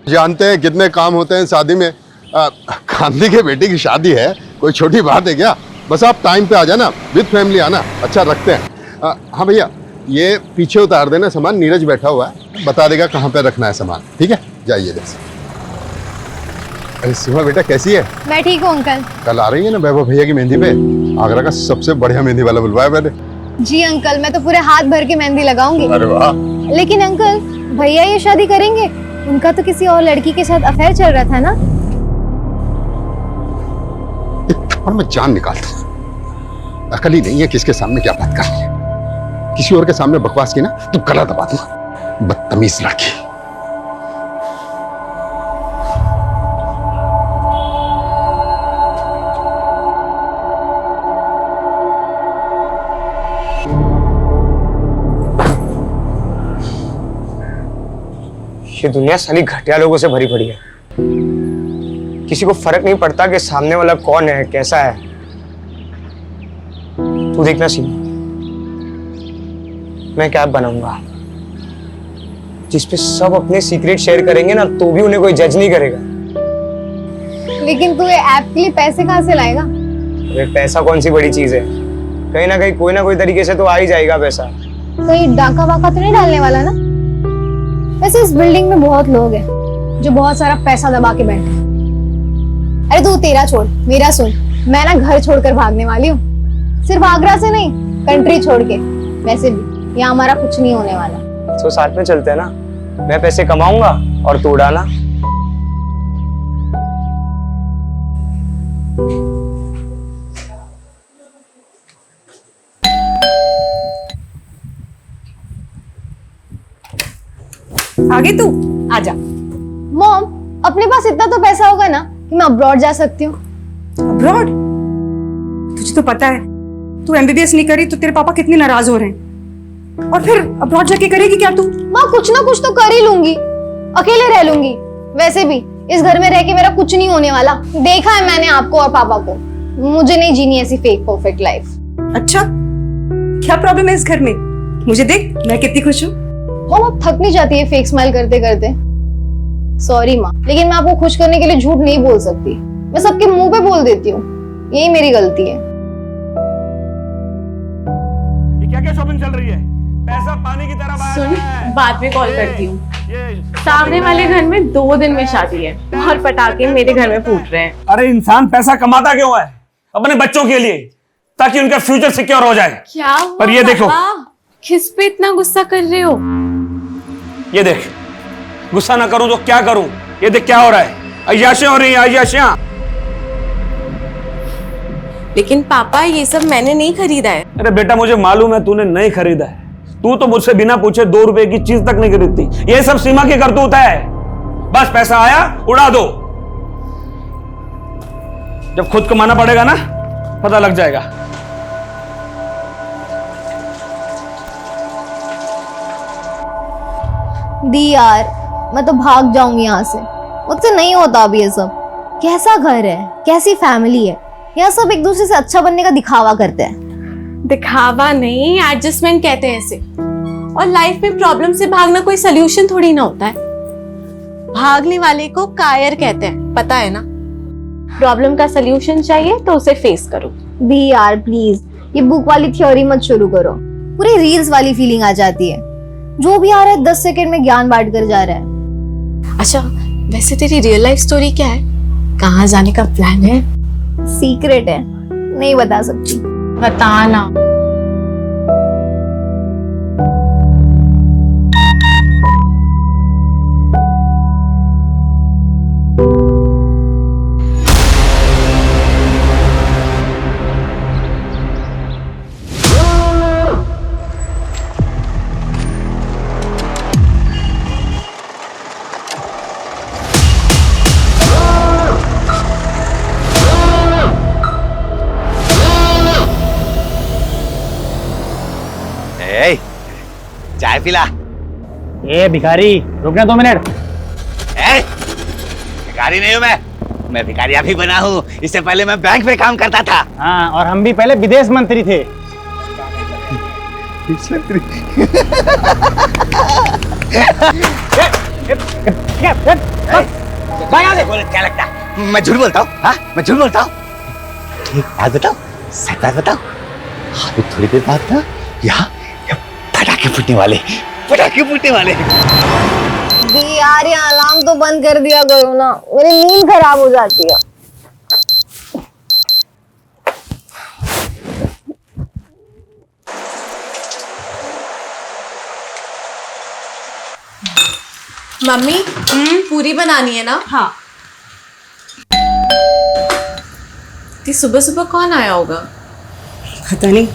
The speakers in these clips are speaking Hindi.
जानते हैं कितने काम होते हैं शादी में। गांधी के बेटी की शादी है, कोई छोटी बात है क्या? बस आप टाइम पे आ जाना, विद फैमिली आना। अच्छा रखते हैं। हाँ भैया, ये पीछे उतार देना सामान, नीरज बैठा हुआ है, बता देगा कहाँ पे रखना है सामान। ठीक है, जाइए जैसे। अरे सीमा बेटा कैसी है? मैं ठीक हूँ अंकल। कल आ रही है ना वैभव भैया की मेहंदी पे? आगरा का सबसे बढ़िया मेहंदी वाला बुलवाया मैंने। जी अंकल, मैं तो पूरे हाथ भर के मेहंदी लगाऊंगी। अरे वाह। लेकिन अंकल, भैया ये शादी करेंगे? उनका तो किसी और लड़की के साथ अफेयर चल रहा था ना? और मैं जान निकालता हूँ, अकल ही नहीं है किसके सामने क्या बात करनी है। किसी और के सामने बकवास की ना तो गला दबा दूंगा। बदतमीज लड़की। ये दुनिया साली घटिया लोगों से भरी पड़ी है। किसी को फर्क नहीं पड़ता कि सामने वाला कौन है, कैसा है। तू देखना सीमा, मैं क्या बनाऊंगा जिसपे सब अपने सीक्रेट शेयर करेंगे ना, तो भी उन्हें कोई जज नहीं करेगा। लेकिन तू ये ऐप के लिए पैसे कहाँ से लाएगा? अरे पैसा कौन सी बड़ी चीज है, कहीं ना कहीं कोई ना कोई तरीके से तो आ ही जाएगा पैसा। कोई डाका वाका तो नहीं डालने वाला ना? वैसे इस बिल्डिंग में बहुत लोग हैं जो बहुत सारा पैसा दबा के बैठे हैं। अरे तू तेरा छोड़, मेरा सुन। मैं ना घर छोड़कर भागने वाली हूँ, सिर्फ आगरा से नहीं, कंट्री छोड़ के। वैसे भी यहाँ हमारा कुछ नहीं होने वाला। तो साथ में चलते हैं ना, मैं पैसे कमाऊंगा और तू उड़ाना। आगे तू आजा। मॉम, अपने पास इतना तो पैसा होगा ना कि मैं अब्रॉड जा सकती हूँ। अब्रॉड? तुझे तो पता है तू एमबीबीएस नहीं करी तो तेरे पापा कितने नाराज हो रहे हैं। और फिर अब्रॉड जाके करेगी क्या तू? माँ कुछ ना कुछ तो कर ही लूंगी, अकेले रह लूंगी। वैसे भी इस घर में रह के मेरा कुछ नहीं होने वाला। देखा है मैंने आपको और पापा को। मुझे नहीं जीनी ऐसी फेक परफेक्ट लाइफ। अच्छा, क्या प्रॉब्लम है इस घर में? मुझे देख, मैं कितनी खुश हूँ। मॉम आप थक नहीं जाती है फेक स्माइल करते करते? सॉरी माँ, लेकिन मैं आपको खुश करने के लिए झूठ नहीं बोल सकती। मैं सबके मुंह पे बोल देती हूँ, यही मेरी गलती है। ये क्या क्या शॉपिंग चल रही है? पैसा पानी की तरह बहा रहा है। सुन, बाद में कॉल करती हूँ। ये सामने वाले घर में 2 दिन में शादी है और पटाखे मेरे घर में फूट रहे हैं। अरे इंसान पैसा कमाता क्यों है? अपने बच्चों के लिए, ताकि उनका फ्यूचर सिक्योर हो जाए। क्या हुआ पर ये देखो, किस पे इतना गुस्सा कर रहे हो? ये देख, गुस्सा ना करूं तो क्या करूं? ये देख क्या हो रहा है, अय्याशियां हो रही हैं, अय्याशियां। लेकिन पापा ये सब मैंने नहीं खरीदा है। अरे बेटा मुझे मालूम है तूने नहीं खरीदा है। तू तो मुझसे बिना पूछे 2 रुपए की चीज तक नहीं खरीदती। ये सब सीमा की करतूत है। बस पैसा आया उड़ा दो। जब खुद कमाना पड़ेगा ना, पता लग जाएगा। दी यार, मैं तो भाग जाऊंगी यहाँ से। मुझसे नहीं होता अभी ये सब। कैसा घर है, कैसी फैमिली है, यहाँ सब एक दूसरे से अच्छा बनने का दिखावा करते हैं। दिखावा नहीं, एडजस्टमेंट कहते हैं इसे। और लाइफ में प्रॉब्लम से भागना कोई सोल्यूशन थोड़ी ना होता है। भागने वाले को कायर कहते हैं, पता है ना? प्रॉब्लम का सोल्यूशन चाहिए तो उसे फेस करो। दी यार प्लीज, ये बुक वाली थ्योरी मत शुरू करो। पूरी रील्स वाली फीलिंग आ जाती है। जो भी आ रहा है 10 सेकंड में ज्ञान बांट कर जा रहा है। अच्छा, वैसे तेरी रियल लाइफ स्टोरी क्या है? कहाँ जाने का प्लान है? सीक्रेट है, नहीं बता सकती। बताना। चाय पिला। ए भिखारी, रुकना 2 मिनट। भिखारी नहीं हूँ मैं भिखारी अभी बना हूँ। इससे पहले मैं बैंक में काम करता था। हाँ, और हम भी पहले विदेश मंत्री थे। बोले क्या लगता है मैं झूठ बोलता हूँ? हाँ मैं झूठ बोलता हूँ? एक बात बताओ, सच बात बताओ। अभी थोड़ी देर बाद ना यहाँ पटाखे फूटने वाले, पटाखे फूटने वाले। यार ये अलार्म तो बंद कर दिया करो ना, मेरी नींद खराब हो जाती है। मम्मी पूरी बनानी है ना? हाँ। सुबह सुबह कौन आया होगा? पता नहीं,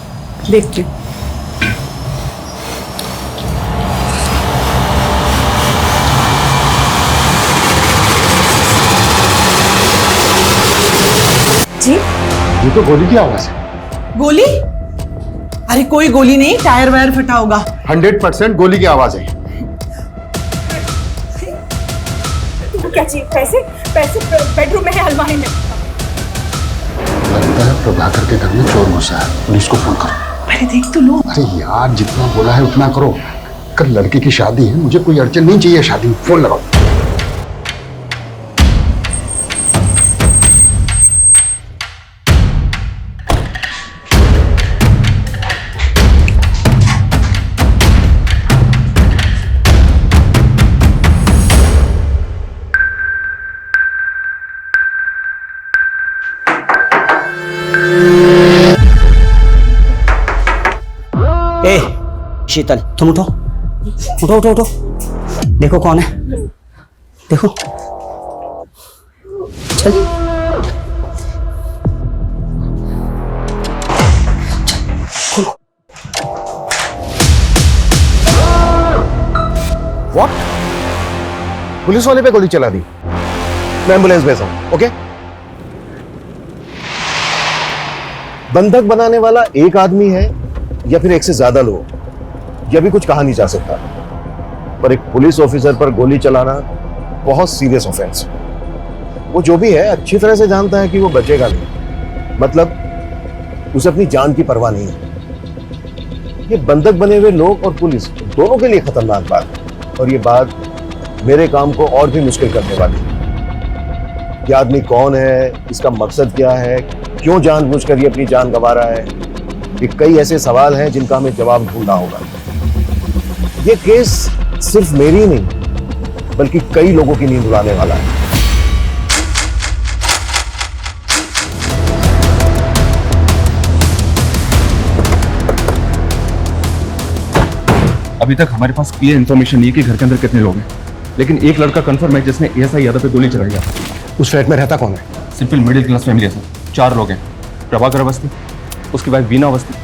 देखती हूँ। जी ये तो गोली की आवाज है। गोली? अरे कोई गोली नहीं, टायर वायर फटा होगा। 100% गोली की आवाज है। क्या चाहिए? पैसे? पैसे बेडरूम में है, अलमारी में। लगता है प्रभाकर के घर में चोर घुसा है, पुलिस को फोन करो। अरे देख तो लो। अरे यार जितना बोला है उतना करो। कल लड़के की शादी है, मुझे कोई अड़चन नहीं चाहिए शादी में। फोन लगाओ। ए शीतल, तुम उठो उठो उठो उठो। देखो कौन है, देखो। चल खोलो। व्हाट? पुलिस वाले पे गोली चला दी। मैं एम्बुलेंस भेजा हूं, ओके? बंधक बनाने वाला एक आदमी है या फिर एक से ज्यादा लोग, यह भी कुछ कहा नहीं जा सकता। पर एक पुलिस ऑफिसर पर गोली चलाना बहुत सीरियस ऑफेंस है। वो जो भी है अच्छी तरह से जानता है कि वो बचेगा नहीं, मतलब उसे अपनी जान की परवाह नहीं है। ये बंधक बने हुए लोग और पुलिस दोनों के लिए खतरनाक बात है, और ये बात मेरे काम को और भी मुश्किल करने वाली है। ये आदमी कौन है, इसका मकसद क्या है, क्यों जानबूझकर ये अपनी जान गंवा रहा है, ये कई ऐसे सवाल हैं जिनका हमें जवाब ढूंढना होगा। ये केस सिर्फ मेरी नहीं बल्कि कई लोगों की नींद उड़ाने वाला है। अभी तक हमारे पास क्लियर इन्फॉर्मेशन नहीं है कि घर के अंदर कितने लोग हैं, लेकिन एक लड़का कंफर्म है जिसने एएसआई यादव पे गोली चलाई है। उस फ्लैट में रहता कौन है? सिंपल मिडिल क्लास फैमिली है सर। 4 लोग हैं। प्रभाकर अवस्थी, उसकी वाइफ वीना अवस्थी,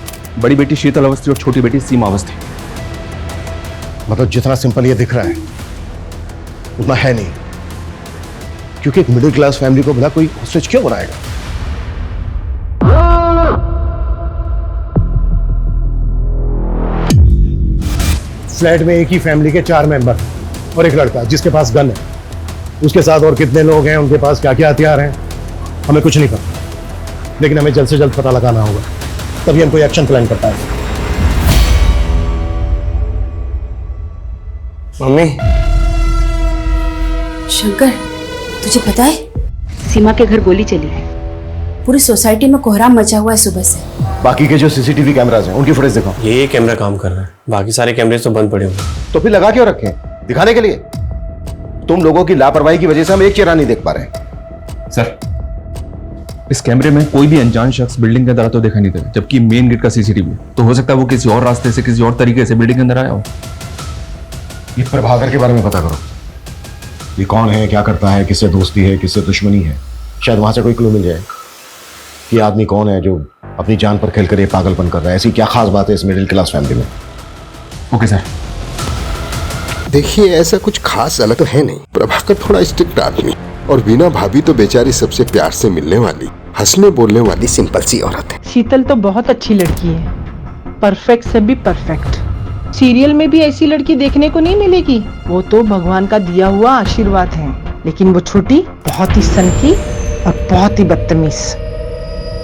बड़ी बेटी शीतल अवस्थी और छोटी बेटी सीमा अवस्थी। मतलब जितना सिंपल ये दिख रहा है उतना है नहीं, क्योंकि एक मिडिल क्लास फैमिली को भला कोई हॉस्टेज क्यों बनाएगा? फ्लैट में एक ही फैमिली के 4 मेंबर और एक लड़का जिसके पास गन है। उसके साथ और कितने लोग हैं, उनके पास क्या क्या हथियार हैं, हमें कुछ नहीं पता, लेकिन हमें जल्द से जल्द पता लगाना होगा, तभी हम कोई एक्शन प्लान कर पाएंगे। मम्मी, शंकर, तुझे पता है सीमा के घर गोली चली है। पूरी सोसाइटी में कोहराम मचा हुआ है सुबह से। बाकी के जो सीसीटीवी कैमरास हैं उनकी फुटेज दिखाओ। ये कैमरा काम कर रहा है, बाकी सारे कैमरे तो बंद पड़े हुए हैं। तो फिर लगा क्यों रखे? दिखाने के लिए। तुम लोगों की लापरवाही की वजह से हम एक चेहरा नहीं देख पा रहे। सर, इस कैमरे में कोई भी अनजान शख्स बिल्डिंग के अंदर आता तो देखा नहीं था, जबकि मेन गेट का सीसीटीवी तो हो सकता है वो किसी और रास्ते से, किसी और तरीके से बिल्डिंग के अंदर आया हो। ये प्रभाकर के बारे में पता करो। ये कौन है, क्या करता है, किससे दोस्ती है, किससे दुश्मनी है। शायद वहां से कोई क्लू मिल जाए कि आदमी कौन है जो अपनी जान पर खेलकर ये पागलपन कर रहा है। ऐसी क्या खास बात है इस मिडिल क्लास फैमिली में? Okay sir. देखिए ऐसा कुछ खास अलग तो है नहीं। प्रभाकर थोड़ा स्ट्रिक्ट आदमी और वीना भाभी तो बेचारी सबसे प्यार से मिलने वाली, हंसने बोलने वाली सिंपल सी औरत है। शीतल तो बहुत अच्छी लड़की है, परफेक्ट से भी परफेक्ट। सीरियल में भी ऐसी लड़की देखने को नहीं मिलेगी। वो तो भगवान का दिया हुआ आशीर्वाद है, लेकिन वो छोटी बहुत ही सनकी और बहुत ही बदतमीज।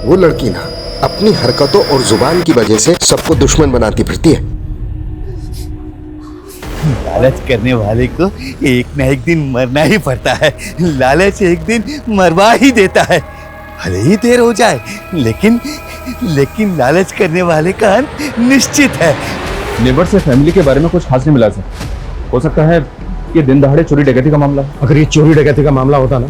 वो लड़की ना अपनी हरकतों और जुबान की वजह से सबको दुश्मन बनाती फिरती है। लालच करने वाले को एक ना एक दिन मरना ही पड़ता है। लालच एक दिन मरवा ही देता है, भले ही देर हो जाए, लेकिन लालच करने वाले का अंत निश्चित है। नेबर से फैमिली के बारे में कुछ खास नहीं मिला सर। हो सकता है ये दिन दहाड़े चोरी डकैती का मामला। अगर ये चोरी डकैती का मामला होता ना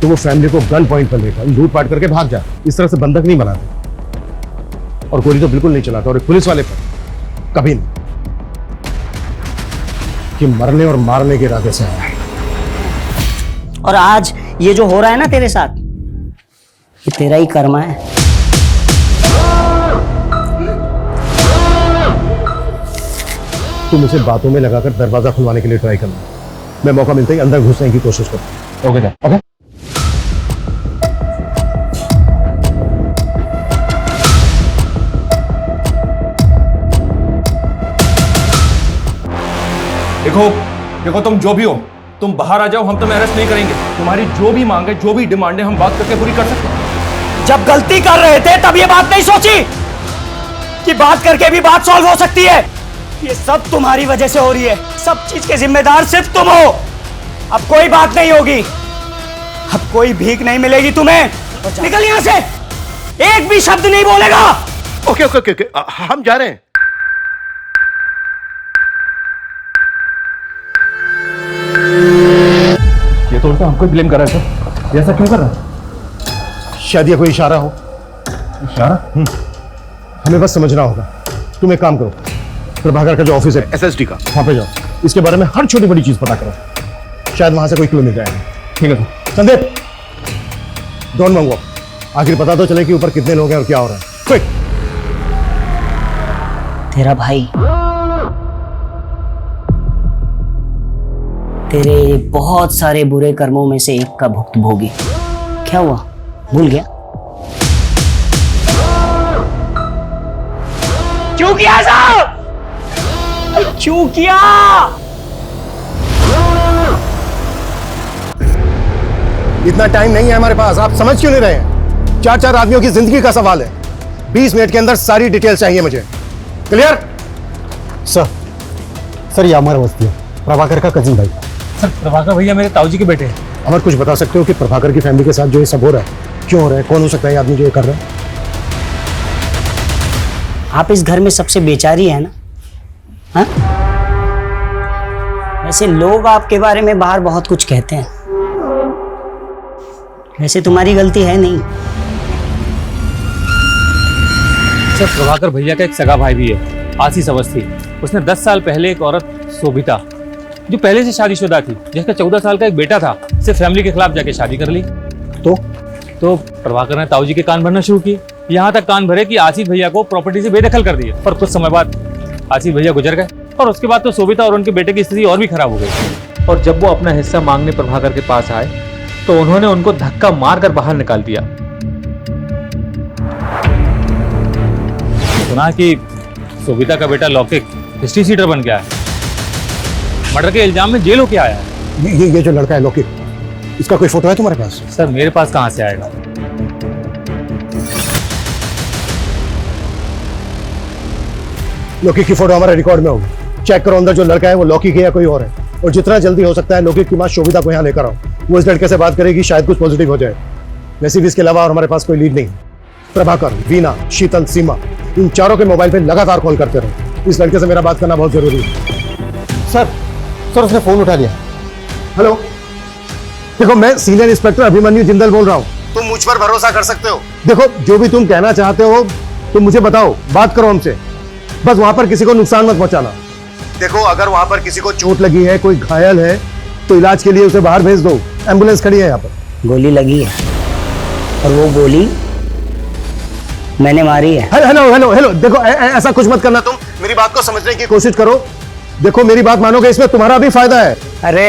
तो वो फैमिली को गन पॉइंट पर लेकर लूट पाट करके भाग जाता। इस तरह से बंधक नहीं बनाते और गोली तो बिल्कुल नहीं चलाता। और पुलिस वाले पर कभी नहीं कि मरने और मारने के इरादे से आया है। और आज ये जो हो रहा है ना तेरे साथ, ये तेरा ही कर्मा है। तुम इसे बातों में लगाकर दरवाजा खुलवाने के लिए ट्राई करना। मैं मौका मिलते ही अंदर घुसने की कोशिश करूँ। Okay sir, okay. देखो तुम जो भी हो, तुम बाहर आ जाओ, हम तुम्हें अरेस्ट नहीं करेंगे। तुम्हारी जो भी मांग है, जो भी डिमांड है, हम बात करके पूरी कर सकते हैं। जब गलती कर रहे थे तब ये बात नहीं सोची कि बात करके भी बात सॉल्व हो सकती है। ये सब तुम्हारी वजह से हो रही है। सब चीज के जिम्मेदार सिर्फ तुम हो। अब कोई बात नहीं होगी, अब कोई भीख नहीं मिलेगी तुम्हें। निकल यहां से, एक भी शब्द नहीं बोलेगा। ओके ओके ओके, हम जा रहे हैं। ये तो उल्टा हमको ब्लेम कर रहा है सर। ये ऐसा क्यों कर रहा है? शायद ये कोई इशारा हो। इशारा? हमें बस समझना होगा। तुम एक काम करो, प्रभाकर का जो ऑफिस है एसएसडी का, वहां पे जाओ, इसके बारे में हर छोटी बड़ी चीज पता करो। शायद वहां से कोई क्लू मिल जाएगा। ठीक है सर। संदीप, डोंट मंगो, आखिर पता तो चले कि ऊपर कितने लोग हैं और क्या हो रहा है। क्विक। तेरा भाई तेरे बहुत सारे बुरे कर्मों में से एक का भुक्तभोगी। क्या हुआ, भूल गया? क्यों किया साहब? क्यों किया? इतना टाइम नहीं है हमारे पास, आप समझ क्यों नहीं रहे हैं? 4-4 आदमियों की जिंदगी का सवाल है। 20 मिनट के अंदर सारी डिटेल चाहिए मुझे। क्लियर? सर ये अमर अवस्थी है, प्रभाकर का कजिन भाई। सर प्रभाकर भैया मेरे ताऊजी के बेटे हैं। अमर, कुछ बता सकते हो कि प्रभाकर की फैमिली के साथ जो ये सब हो रहा है क्यों हो रहा है? कौन हो सकता है आदमी जो ये कर रहा है? आप इस घर में सबसे बेचारी है ना? हाँ? वैसे लोग आपके बारे में बाहर बहुत कुछ कहते हैं, वैसे तुम्हारी गलती है नहीं। सर प्रभाकर भैया का एक सगा भाई भी है, आशीष अवस्थी। उसने 10 साल पहले एक औरत सोभिता, जो पहले से शादीशुदा थी, जिसका 14 साल का एक बेटा था, से फैमिली के खिलाफ जाके शादी कर ली। तो प्रभाकर ने ताऊजी के कान भरना शुरू किए। यहाँ तक कान भरे कि आशीष भैया को प्रॉपर्टी से बेदखल कर दिया। और कुछ समय बाद आशीष भैया गुजर गए और उसके बाद तो सोभिता और उनके बेटे की स्थिति और भी खराब हो गई। और जब वो अपना हिस्सा मांगने प्रभाकर के पास आए तो उन्होंने उनको धक्का मारकर बाहर निकाल दिया। सुना कि सोभिता का बेटा लौकिक हिस्ट्री सीटर बन गया है, मर्डर के इल्जाम में जेल होके आया है। ये जो लड़का है लौकिक, इसका कोई फोटो है तुम्हारे पास? सर मेरे पास कहां से आएगा? लौकिक की फोटो हमारे रिकॉर्ड में होगी। चेक करो अंदर जो लड़का है वो लौकिक है या कोई और है। और जितना जल्दी हो सकता है लौकिक की मां शोभिता को यहाँ लेकर आओ। वो इस लड़के से बात करेगी, शायद कुछ पॉजिटिव हो जाए। वैसे भी इसके अलावा और हमारे पास कोई लीड नहीं। प्रभाकर, वीना, शीतल, सीमा, इन चारों के मोबाइल पे लगातार कॉल करते रहो। इस लड़के से मेरा बात करना बहुत जरूरी है। सर उसने फोन उठा लिया। हेलो, देखो मैं सीनियर इंस्पेक्टर अभिमन्यु जिंदल बोल रहा हूँ। तुम मुझ पर भरोसा कर सकते हो। देखो जो भी तुम कहना चाहते हो तुम मुझे बताओ, बात करो हमसे। बस वहां पर किसी को नुकसान मत पहुंचाना। देखो अगर वहां पर किसी को चोट लगी है, कोई घायल है, तो इलाज के लिए उसे बाहर भेज दो। एम्बुलेंस खड़ी है यहाँ पर। गोली लगी है और वो गोली मैंने मारी है। हेलो, देखो ऐसा कुछ मत करना। तुम मेरी बात को समझने की कोशिश करो। देखो मेरी बात मानोगे, इसमें तुम्हारा भी फायदा है। अरे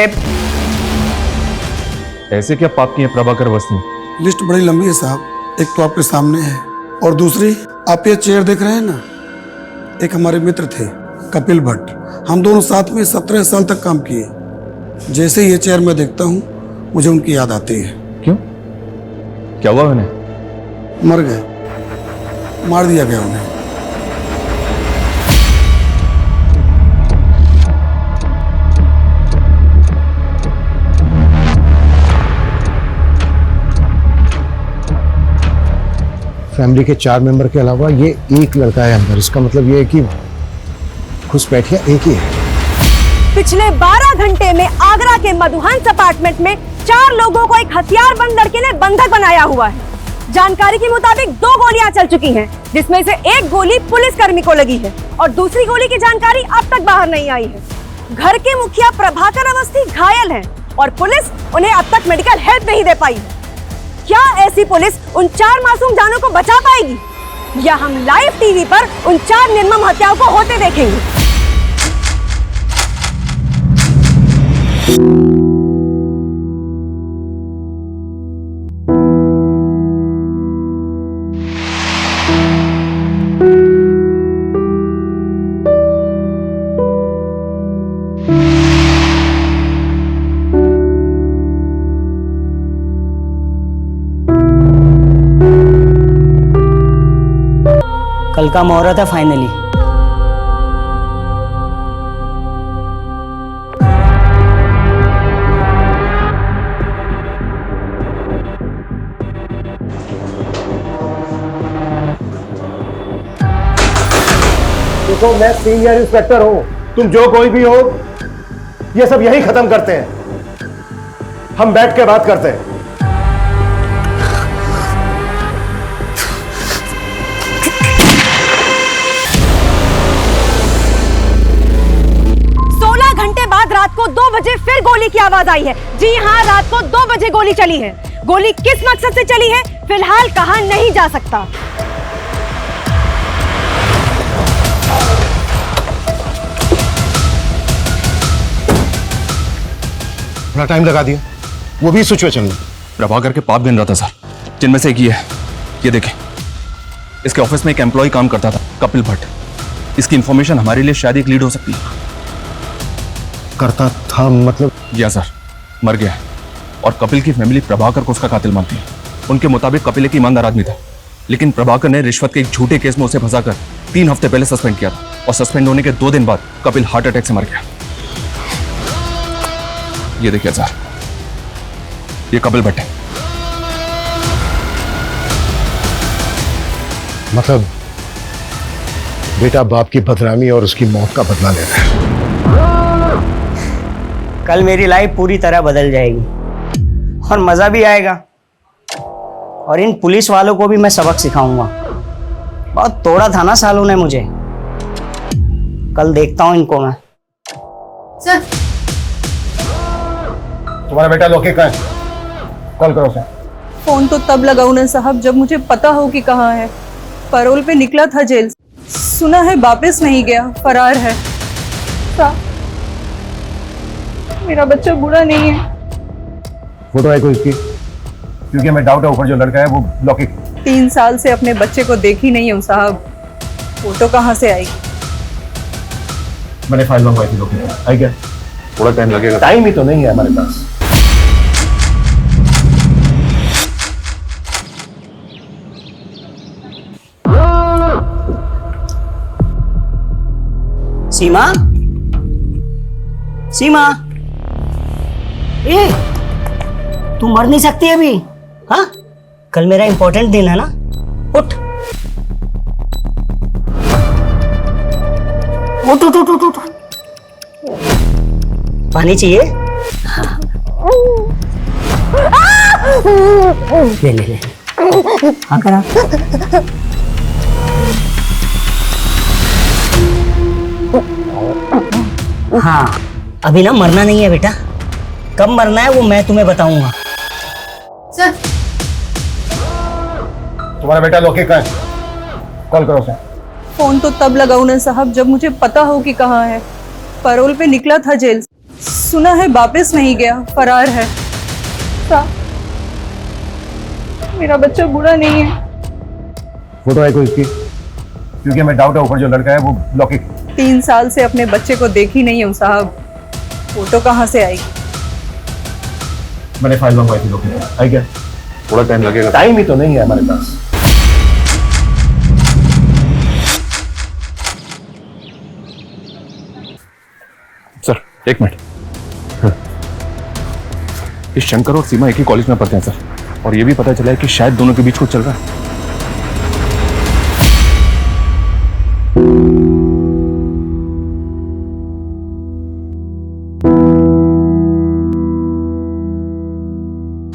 ऐसे क्या पाप किए प्रभाकर अवस्थी? लिस्ट बड़ी लंबी है साहब। एक तो आपके सामने है और दूसरी आप ये चेयर देख रहे हैं ना, एक हमारे मित्र थे कपिल भट्ट। हम दोनों साथ में 17 साल तक काम किए। जैसे ये चेयर मैं देखता हूँ मुझे उनकी याद आती है। क्यों, क्या हुआ उन्हें? मर गए, मार दिया गया उन्हें। फैमिली के 4 मेंबर के अलावा ये एक लड़का है अंदर। इसका मतलब ये है कि घुसपैठिया एक ही है। पिछले 12 घंटे में आगरा के मधुहंस अपार्टमेंट में 4 लोगों को एक हथियारबंद लड़के ने बंधक बनाया हुआ है। जानकारी के मुताबिक 2 गोलियां चल चुकी हैं, जिसमें से एक गोली पुलिसकर्मी को लगी है और दूसरी गोली की जानकारी अब तक बाहर नहीं आई है। घर के मुखिया प्रभाकर अवस्थी घायल हैं और पुलिस उन्हें अब तक मेडिकल हेल्प नहीं दे पाई है। क्या ऐसी पुलिस उन 4 मासूम जानों को बचा पाएगी, या हम लाइव टीवी पर उन 4 निर्मम हत्याओं को होते देखेंगे? कल का मुहूर्त है फाइनली। देखो, मैं सीनियर इंस्पेक्टर हूं, तुम जो कोई भी हो, ये सब यही खत्म करते हैं। हम बैठ के बात करते हैं। 16 घंटे बाद रात को 2 बजे फिर गोली की आवाज आई है। जी हाँ, रात को 2 बजे गोली चली है। गोली किस मकसद से चली है, फिलहाल कहा नहीं जा सकता। थोड़ा टाइम लगा दिया, वो भी सिचुएशन में। प्रभाकर के पाप गिन रहा था सर, जिनमें से एक ये है। ये देखें, इसके ऑफिस में एक एम्प्लॉय काम करता था, कपिल भट्ट। इसकी इंफॉर्मेशन हमारे लिए शायद एक लीड हो सकती है। करता था मतलब? या सर, मर गया है और कपिल की फैमिली प्रभाकर को उसका कातिल मानती है। उनके मुताबिक कपिल एक ईमानदार आदमी था, लेकिन प्रभाकर ने रिश्वत के एक झूठे केस में उसे फंसाकर 3 हफ्ते पहले सस्पेंड किया था और सस्पेंड होने के 2 दिन बाद कपिल हार्ट अटैक से मर गया। ये देखिए सर, ये कपिल भट्ट है। मतलब बेटा बाप की बदनामी और उसकी मौत का बदला ले रहा है। कल मेरी लाइफ पूरी तरह बदल जाएगी और मजा भी आएगा, और इन पुलिस वालों को भी मैं सबक सिखाऊंगा। बहुत तोड़ा था ना सालों ने मुझे, कल देखता हूं इनको मैं। सर, तुम्हारा बेटा लोकी कहाँ है? कॉल करो उसे। फोन तो तब लगाऊं ना साहब जब मुझे पता हो कि कहाँ है। पैरोल पे निकला था जेल से, सुना है वापस नहीं गया, फरार है। साहब, मेरा बच्चा बुरा नहीं है। फोटो है कोई इसकी? क्योंकि हमें डाउट है ऊपर जो लड़का है वो लौकी। 3 साल से अपने बच्चे को देखी नहीं हूँ साहब, फोटो कहाँ से आएगी? मैंने फाइल मंगवाई थी लौकी। आई क्या? थोड़ा टाइम लगेगा। टाइम ही तो नहीं है हमारे पास। सीमा, सीमा, ए, तू मर नहीं सकती अभी। हाँ, कल मेरा इंपॉर्टेंट दिन है ना, उठ उठ उठ उठ उठ उठ। पानी चाहिए? हाँ। ले ले ले, हाँ करा। हाँ, अभी ना मरना नहीं है बेटा, कब मरना है वो मैं तुम्हें बताऊंगा। सर, तुम्हारा बेटा लोकी कहाँ है? कॉल करो उसे। फोन तो तब लगाऊं ना साहब जब मुझे पता हो कि कहाँ है। पैरोल पे निकला था जेल से, सुना है वापस नहीं गया, फरार है। साहब, मेरा बच्चा बुरा नहीं है। फोटो है कोई इसकी? क्योंकि हमें डाउट है ऊपर जो लड़का है वो लौकी। 3 साल से अपने बच्चे को देखी नहीं हूँ साहब, फोटो कहाँ से आएगी? मैंने फाइल मंगवाई थी लौकी। आई क्या? थोड़ा टाइम लगेगा। टाइम ही तो नहीं है हमारे पास। Sir, 1 minute. इस शंकर और सीमा एक ही कॉलेज में पढ़ते हैं सर, और ये भी पता चला है कि शायद दोनों के बीच कुछ चल रहा है।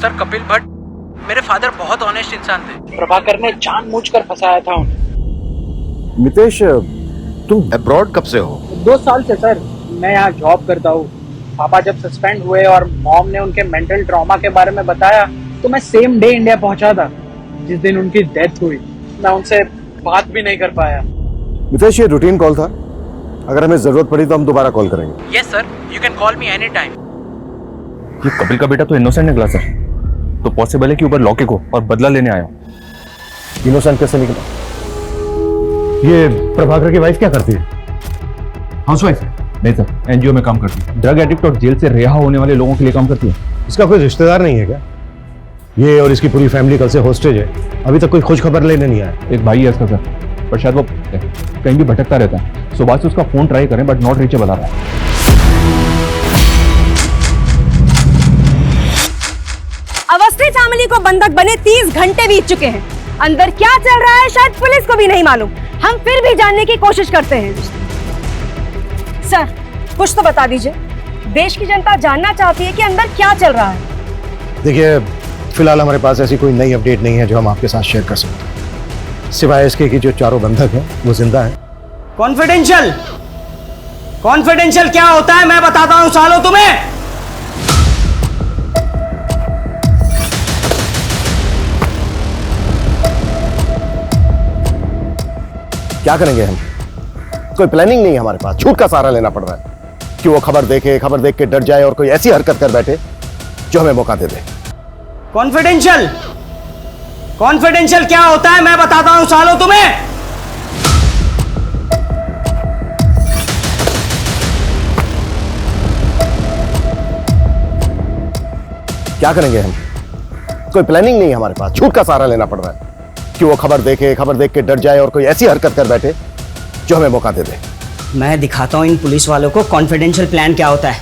सर कपिल भट्ट मेरे फादर बहुत ऑनेस्ट इंसान थे। प्रभाकर ने जानबूझकर फंसाया था उन्हें। मितेश, तुम अब्रॉड कब से हो? 2 साल से सर। मैं यहाँ जॉब करता हूँ। पापा जब सस्पेंड हुए और मॉम ने उनके मेंटल ट्रॉमा के बारे में बताया तो मैं सेम डे इंडिया पहुंचा था जिस दिन उनकी डेथ हुई। मैं उनसे बात भी नहीं कर पाया। मितेश, ये रूटीन कॉल था। अगर हमें जरूरत पड़ी तो हम दोबारा कॉल करेंगे। Yes sir, you can call me any time. ये कपिल का बेटा तो इनोसेंट निकला सर, तो पॉसिबल है कि ऊपर लॉके को और बदला लेने आया। इनोसेंट कैसे निकला? ये प्रभाकर की वाइफ क्या करती है? हाउसवाइफ है? नहीं सर, एनजीओ में काम करती है। ड्रग एडिक्ट और जेल से रिहा होने वाले लोगों के लिए काम करती है। इसका कोई रिश्तेदार नहीं है क्या? ये और इसकी पूरी फैमिली कल से हॉस्टेज है। अभी तक कोई खोज खबर लेने नहीं आया। एक भाई है इसका सर, पर शायद वो कहीं भी भटकता रहता है। सुबह से उसका फोन ट्राई करें बट नॉट रीचेबल आ रहा है। अवस्थी फैमिली को बंधक बने 30 घंटे बीत चुके हैं। अंदर क्या चल रहा है शायद पुलिस को भी नहीं मालूम। हम फिर भी जानने की कोशिश करते हैं। सर, कुछ तो बता दीजिए। देश की जनता जानना चाहती है कि अंदर क्या चल रहा है। देखिए, फिलहाल हमारे पास ऐसी कोई नई अपडेट नहीं है जो हम आपके साथ शेयर कर सकते हैं, सिवाय इसके कि जो चारों बंधक हैं वो जिंदा हैं। कॉन्फिडेंशियल कॉन्फिडेंशियल क्या होता है मैं बताता हूं सालों तुम्हें। क्या करेंगे हम? कोई प्लानिंग नहीं है हमारे पास। झूठ का सहारा लेना पड़ रहा है कि वो खबर देख के डर जाए और कोई ऐसी हरकत कर बैठे जो हमें मौका दे दे। कॉन्फिडेंशियल क्या होता है मैं बताता हूं सालों तुम्हें। क्या करेंगे हम? कोई प्लानिंग नहीं है हमारे पास। झूठ का सहारा लेना पड़ रहा है कि वो खबर देख के डर जाए और कोई ऐसी हरकत कर बैठे जो हमें मौका दे दे। मैं दिखाता हूं इन पुलिस वालों को कॉन्फिडेंशियल प्लान क्या होता है।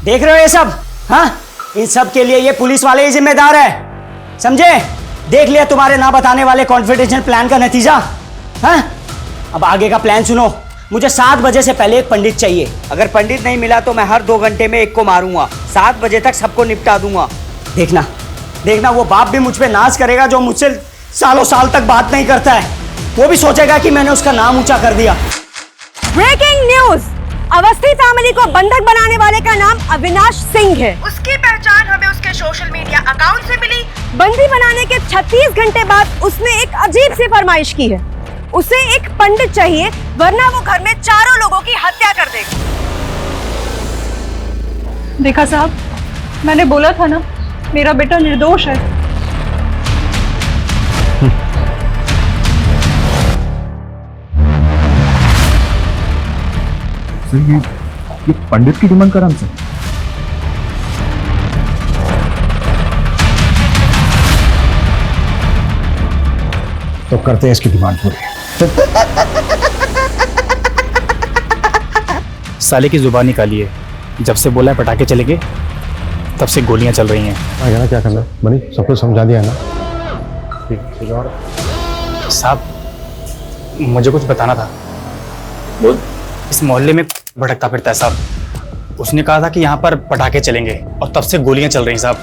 देख रहे हो ये सब? हाँ, इन सब के लिए ये पुलिस वाले ही जिम्मेदार है, समझे? देख लिया तुम्हारे ना बताने वाले कॉन्फिडेंशियल प्लान का नतीजा। हाँ, अब आगे का प्लान सुनो। मुझे 7 बजे से पहले एक पंडित चाहिए। अगर पंडित नहीं मिला तो मैं हर 2 घंटे में एक को मारूंगा। 7 बजे तक सबको निपटा दूंगा। देखना वो बाप भी मुझ पे नाज करेगा जो मुझसे सालों साल तक बात नहीं करता है। वो भी सोचेगा कि मैंने उसका नाम ऊंचा कर दिया। Breaking news! अवस्थी फैमिली को बंधक बनाने वाले का नाम अविनाश सिंह है। उसकी पहचान हमें उसके सोशल मीडिया अकाउंट से मिली। बंदी बनाने के 36 घंटे बाद उसने एक अजीब सी फरमाइश की है। उसे एक पंडित चाहिए वरना वो घर में चारों लोगों की हत्या कर देगा। देखा साहब, मैंने बोला था ना, मेरा बेटा निर्दोष है। सर, ये पंडित की डिमांड कर हमसे। तो करते हैं इसकी डिमांड पूरी। साले की जुबान निकाली है। जब से बोला है पटाखे चलेंगे तब से गोलियां चल रही हैं। आगे ना क्या करना बनी, सब कुछ समझा दिया ना। साहब, मुझे कुछ बताना था। बोल। इस मोहल्ले में भटकता फिरता है साहब। उसने कहा था कि यहाँ पर पटाखे चलेंगे और तब से गोलियां चल रही हैं साहब।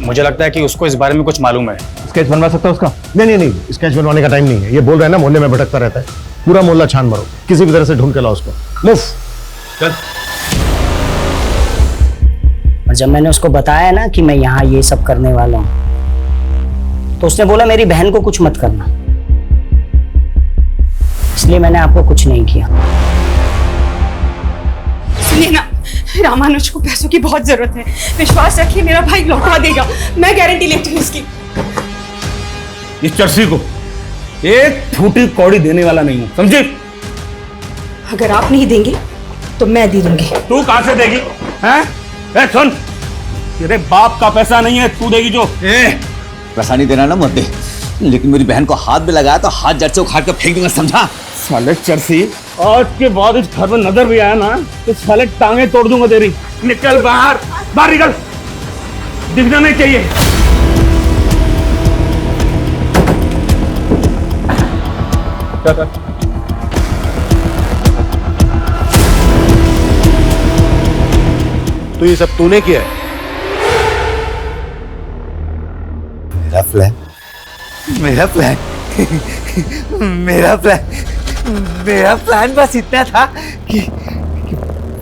मुझे लगता है कि उसको इस बारे में कुछ मालूम है। स्केच बनवा सकता है उसका? नहीं, स्केच बनवाने का टाइम नहीं है। ये बोल रहे हैं ना मोहल्ले में भटकता रहता है। पूरा मोहल्ला छान मारो, किसी भी तरह से ढूंढ के लाओ उसको। मूव। चल। और जब मैंने उसको बताया ना कि मैं यहाँ ये सब करने वाला हूँ तो उसने बोला मेरी बहन को कुछ मत करना, इसलिए मैंने आपको कुछ नहीं किया। सुनिए ना, रामानुज को पैसों की बहुत जरूरत है। विश्वास रखिए, मेरा भाई लौटा देगा। मैं गारंटी लेती हूँ इसकी। इस चर्सी को एक फूटी कौड़ी देने वाला नहीं हूं, समझे? अगर आप नहीं देंगे तो मैं दे दूंगी। तू कहां से देगी? हैं? सुन, तेरे बाप का पैसा नहीं है, तू देगी जो। पैसा नहीं देना ना मत दे, लेकिन मेरी बहन को हाथ में लगाया तो हाथ जड़ से उखाड़ कर फेंक दूंगा, समझा? साले चर्सी, आज के बाद इस घर में नजर भी आया ना तो साले टांगे तोड़ दूंगा तेरी। निकल बाहर, बाहर निकल, दिखना नहीं चाहिए। तो ये सब तूने किया है? प्लान मेरा प्लान मेरा प्लान बस इतना था कि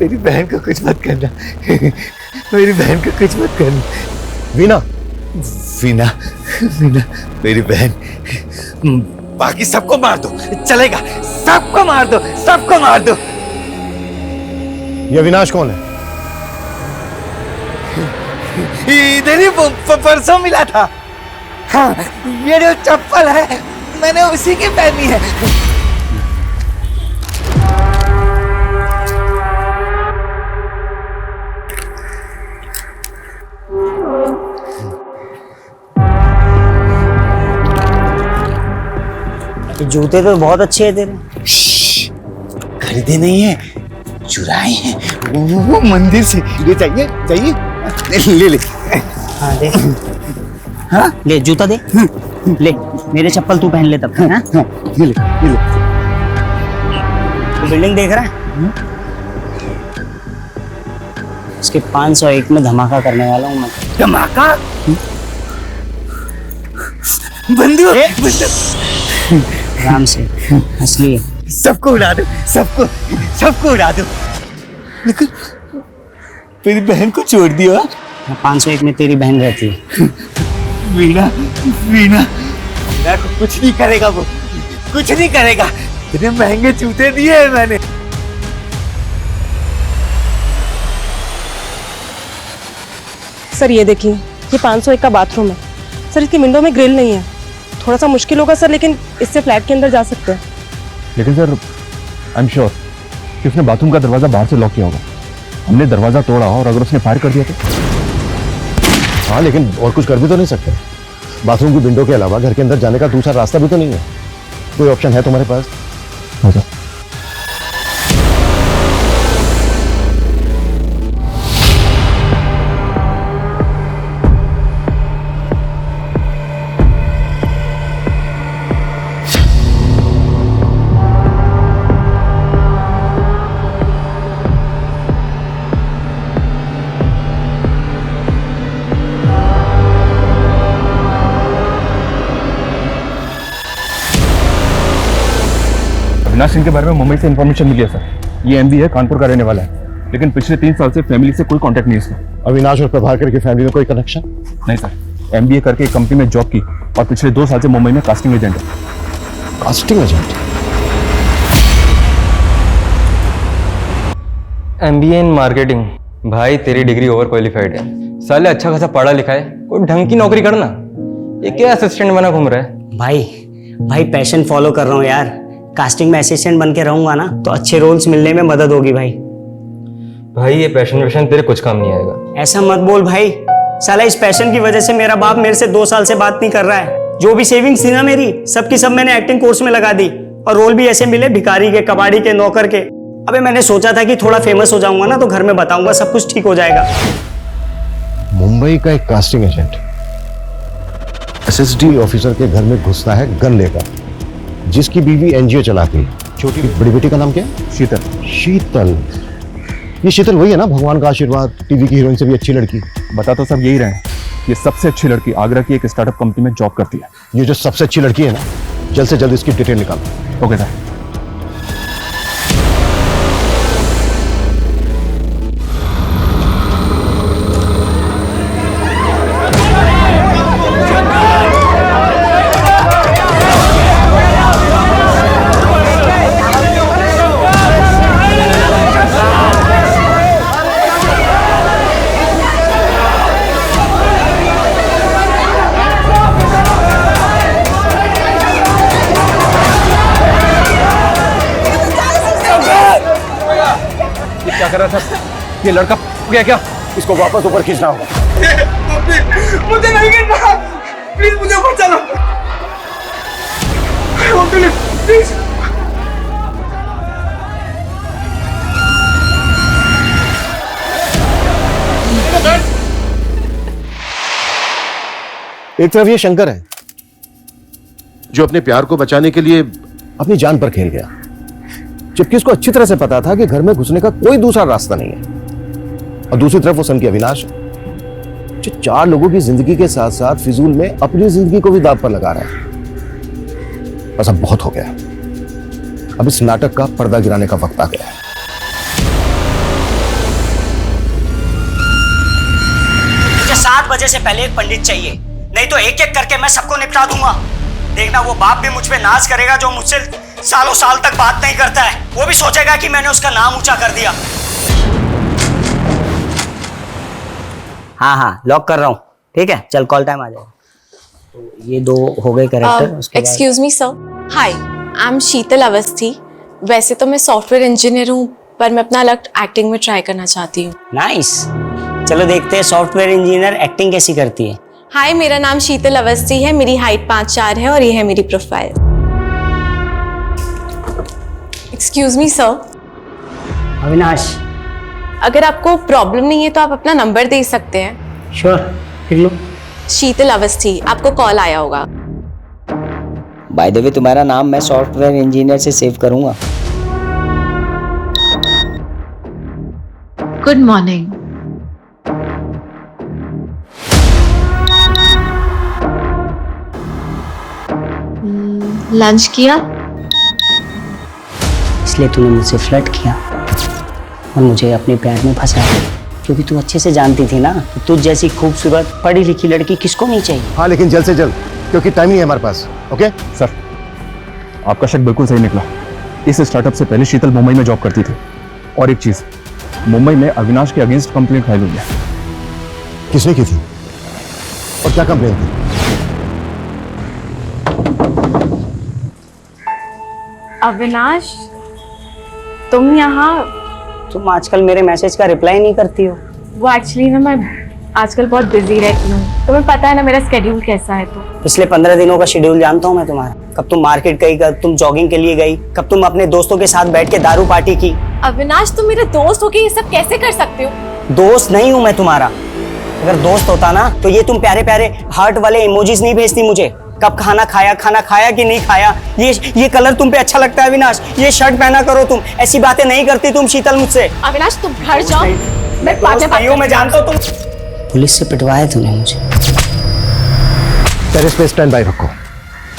मेरी बहन को कुछ मत करना। मेरी बहन को कुछ मत करना। वीना वीना वीना मेरी बहन। बाकी सबको मार दो, चलेगा। सबको मार दो, सबको मार दो। ये अविनाश कौन है? इधर ही परसों मिला था। हाँ, ये जो चप्पल है मैंने उसी की पहनी है। जूते तो बहुत अच्छे हैं तेरे। खरीदे नहीं है, चुराए हैं वो मंदिर से। ये चाहिए चाहिए ले ले। हाँ दे। हाँ ले जूता दे। ले मेरे चप्पल तू पहन ले तब। हाँ ये ले ये ले। तो बिल्डिंग देख रहा है? इसके 501 में धमाका करने वाला हूँ मैं। धमाका? बंदूक आराम से असली है। सबको उड़ा दो, सबको उड़ा दो। मेरी बहन को छोड़ दिया। 501 में तेरी बहन रहती है। वीना वीना को कुछ नहीं करेगा, वो कुछ नहीं करेगा। इतने महंगे जूते दिए हैं मैंने। सर ये देखिए, ये 501 का बाथरूम है सर। इसकी विंडो में ग्रिल नहीं है, थोड़ा सा मुश्किल होगा सर, लेकिन इससे फ्लैट के अंदर जा सकते हैं। लेकिन सर आई एम श्योर कि उसने बाथरूम का दरवाजा बाहर से लॉक किया होगा। हमने दरवाजा तोड़ा और अगर उसने फायर कर दिया तो? हाँ, लेकिन और कुछ कर भी तो नहीं सकते। बाथरूम की विंडो के अलावा घर के अंदर जाने का दूसरा रास्ता भी तो नहीं है। कोई ऑप्शन है तुम्हारे पास? हाँ सर। अविनाश सिंह के बारे में मुंबई से इन्फॉर्मेशन मिली है सर। ये एमबी है, कानपुर का रहने वाला है, लेकिन पिछले 3 साल से फैमिली से कोई कांटेक्ट नहीं है इसका। अविनाश और प्रभाकर की फैमिली में कोई कनेक्शन? नहीं सर, एमबीए करके एक कंपनी में जॉब की और पिछले 2 साल से मुंबई में कास्टिंग एजेंट है। Casting agent? MBA in marketing. भाई तेरी डिग्री ओवर क्वालिफाइड है, साले अच्छा खासा पढ़ा लिखा है, कोई ढंग की नौकरी करना। ये क्या असिस्टेंट बना घूम रहा है? भाई पैशन फॉलो कर रहा हूँ यार। कास्टिंग में असिस्टेंट बन के रहूंगा ना तो अच्छे रोल्स मिलने में मदद होगी भाई। ये पैशन तेरे कुछ काम नहीं आएगा। ऐसा मत बोल भाई, साला इस पैशन की वजह से मेरा बाप मेरे से 2 साल से बात नहीं कर रहा है। जो भी सेविंग्स थी ना मेरी, सबकी सब मैंने एक्टिंग कोर्स में लगा दी और रोल भी ऐसे मिले भिखारी के, कबाड़ी के, नौकर के। अबे मैंने सोचा था कि थोड़ा फेमस हो जाऊंगा ना तो घर में बताऊंगा, सब कुछ ठीक हो जाएगा। मुंबई का एक कास्टिंग एजेंट एसएसडी ऑफिसर के घर में घुसता है गन लेकर, जिसकी बीवी एनजीओ चलाती है। छोटी बड़ी बेटी का नाम क्या है? शीतल। शीतल, ये शीतल वही है ना, भगवान का आशीर्वाद टीवी की हीरोइन से भी अच्छी लड़की। बता तो सब यही रहे हैं। ये सबसे अच्छी लड़की आगरा की एक स्टार्टअप कंपनी में जॉब करती है। ये जो सबसे अच्छी लड़की है ना, जल्द से जल्द इसकी डिटेल निकालो। Okay sir. क्या कर रहा था? ये लड़का गया क्या? इसको वापस ऊपर खींचना होगा। मुझे नहीं गिरना, प्लीज मुझे ऊपर चलो। प्लीज। एक तरफ ये शंकर है जो अपने प्यार को बचाने के लिए अपनी जान पर खेल गया, जबकि उसको अच्छी तरह से पता था कि घर में घुसने का कोई दूसरा रास्ता नहीं है। और दूसरी तरफ वो सन की अविनाश, जो 4 लोगों की जिंदगी के साथ साथ फिजूल में अपनी जिंदगी को भी दांव पर लगा रहा है। बस अब बहुत हो गया, अब इस नाटक का पर्दा गिराने का वक्त आ गया है। मुझे 7 बजे से पहले एक पंडित चाहिए, नहीं तो एक एक करके मैं सबको निपटा दूंगा। देखना वो बाप भी मुझ पे नाज करेगा जो मुझसे सालों साल तक बात नहीं करता है। वो भी सोचेगा कि मैंने उसका नाम ऊंचा कर दिया। हाँ लॉक कर रहा हूँ, ठीक है चल कॉल टाइम आ जाएगा। तो ये 2 हो गए character. Excuse me sir, hi I am Sheetal Awasthi. वैसे तो मैं सॉफ्टवेयर इंजीनियर हूँ, पर मैं अपना लक एक्टिंग में ट्राई करना चाहती हूँ। नाइस, चलो देखते हैं सॉफ्टवेयर इंजीनियर एक्टिंग कैसी करती है। हाय, मेरा नाम शीतल अवस्थी है, मेरी हाइट 5'4" है और ये है मेरी profile. Excuse me sir. Avinash. अगर आपको प्रॉब्लम नहीं है तो आप अपना नंबर दे सकते हैं। श्योर, लिख लो। शीतल अवस्थी, आपको कॉल आया होगा। बाय द वे तुम्हारा नाम मैं सॉफ्टवेयर इंजीनियर से सेव करूंगा। Good morning. लंच किया? इसलिए तूने मुझसे फ्लर्ट किया और मुझे अपने प्यार में फंसाया, क्योंकि तू अच्छे से जानती थी ना कि तुझ जैसी खूबसूरत पढ़ी लिखी लड़की किसको नहीं चाहिए। हाँ, लेकिन जल्द से जल्द, क्योंकि टाइम नहीं है हमारे पास। ओके सर, आपका शक बिल्कुल सही निकला। इस स्टार्टअप से पहले शीतल मुंबई में जॉब करती थी। और एक चीज, मुंबई में अविनाश के अगेंस्ट कंप्लेंट फाइल हुई है। किसने की थी और क्या कंप्लेंट थी? अविनाश, तुम यहाँ? तुम आजकल मेरे मैसेज का रिप्लाई नहीं करती हो। वो एक्चुअली ना मैं आजकल बहुत बिजी रहती हूँ, तुम्हें पता है ना मेरा स्केड्यूल कैसा है। तो पिछले 15 दिनों का शेड्यूल जानता हूँ मैं तुम्हारा। कब तुम मार्केट गई, कब तुम जॉगिंग के लिए गई, कब तुम अपने दोस्तों के साथ बैठ के दारू पार्टी की। अविनाश, तुम मेरे दोस्त हो के ये सब कैसे कर सकते हो? दोस्त नहीं हूँ मैं तुम्हारा। अगर दोस्त होता ना तो ये तुम प्यारे प्यारे हार्ट वाले इमोजीज नहीं भेजती मुझे। कब खाना खाया कि नहीं खाया, ये कलर तुम पे अच्छा लगता है अविनाश, ये शर्ट पहना करो तुम, ऐसी बातें नहीं करती तुम शीतल मुझसे। अविनाश, तुम घर जाओ, मैं बाद में बात हूँ, मैं जानता हूँ तुम। पुलिस से पिटवाया तूने मुझे। टेरेस पे स्टैंड बाय रखो,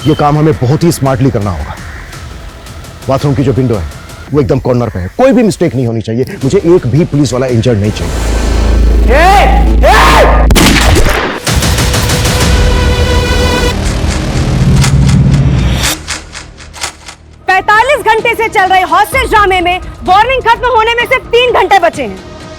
ये काम हमें बहुत ही स्मार्टली करना होगा। बाथरूम की जो विंडो है वो एकदम कॉर्नर पे है, कोई भी मिस्टेक नहीं होनी चाहिए। मुझे एक भी पुलिस वाला इंजर्ड नहीं चाहिए। 45 घंटे से चल रहे हॉस्टेज ड्रामे में वार्निंग खत्म होने में सिर्फ 3 घंटे बचे हैं।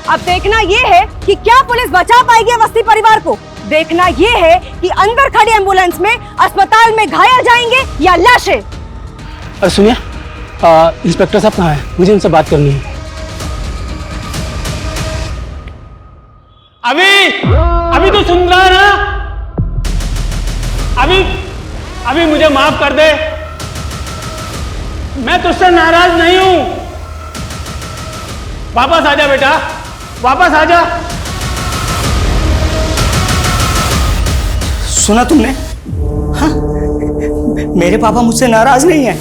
अब देखना ये है कि क्या पुलिस बचा पाएगी अवस्थी परिवार को। देखना ये है कि अंदर खड़ी एम्बुलेंस में अस्पताल में घायल जाएंगे या लाशें। अरे सुनिए, इंस्पेक्टर साहब कहाँ हैं? मुझे उनसे बात करनी है। अभी तो सुन रहा है ना? अभी मुझे माफ कर दे, मैं तुझसे नाराज नहीं हूं। वापस आजा बेटा, वापस आजा। सुना तुमने? हाँ? मेरे पापा मुझसे नाराज नहीं है।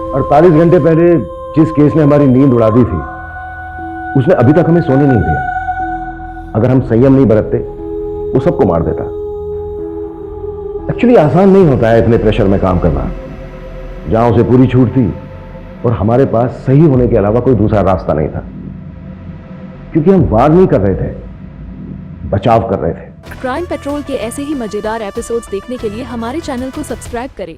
और 48 घंटे पहले जिस केस ने हमारी नींद उड़ा दी थी, उसने अभी तक हमें सोने नहीं दिया। अगर हम संयम नहीं बरतते, वो सबको मार देता। एक्चुअली आसान नहीं होता है इतने प्रेशर में काम करना। जहां उसे पूरी छूट थी और हमारे पास सही होने के अलावा कोई दूसरा रास्ता नहीं था, क्योंकि हम वार नहीं कर रहे थे, बचाव कर रहे थे। क्राइम पेट्रोल के ऐसे ही मजेदार एपिसोड्स देखने के लिए हमारे चैनल को सब्सक्राइब करें